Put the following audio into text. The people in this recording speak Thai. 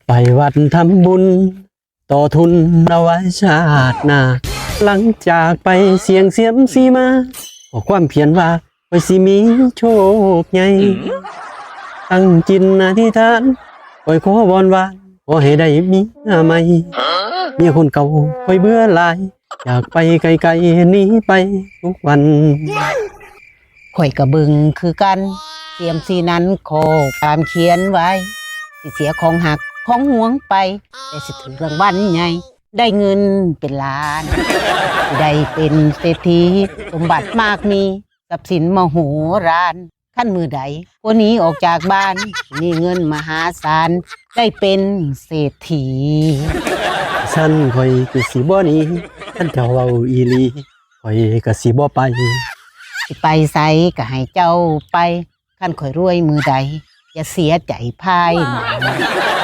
ไปวัดทำบุญต่อทุนเอาไว้ชาติหน้าหลังจากไปเสียงเสียมซีมาขอความเพียรว่าไว้สิมีโชคใหญ่ตั้งจิตอธิษฐานคอยขอวอนว่าขอให้ได้มีใหม่เมียคนเก่าคอยเบื่อหลายอยากไปไกลๆหนีไปทุกวันข่อยกระบึงคือกันเตรียมสีนั้นขอตามเขียนไว้สิเสียของหักของหวงไปแต่สิถึงรางวัลใหญ่ได้เงินเป็นล้านได้เป็นเศรษฐีสมบัติมากมีทรัพย์สินมโหฬารขั้นมือใดพวกนี้ออกจากบ้านมีเงินมหาศาลได้เป็นเศรษฐีฉันคอยก็สิบ่หนีท่านเจ้าเอาอีหลีคอยก็สิบ่ไปสิไปไสก็ให้เจ้าไปขั้นข่อยรวยมือใดอย่าเสียใจภายหลัง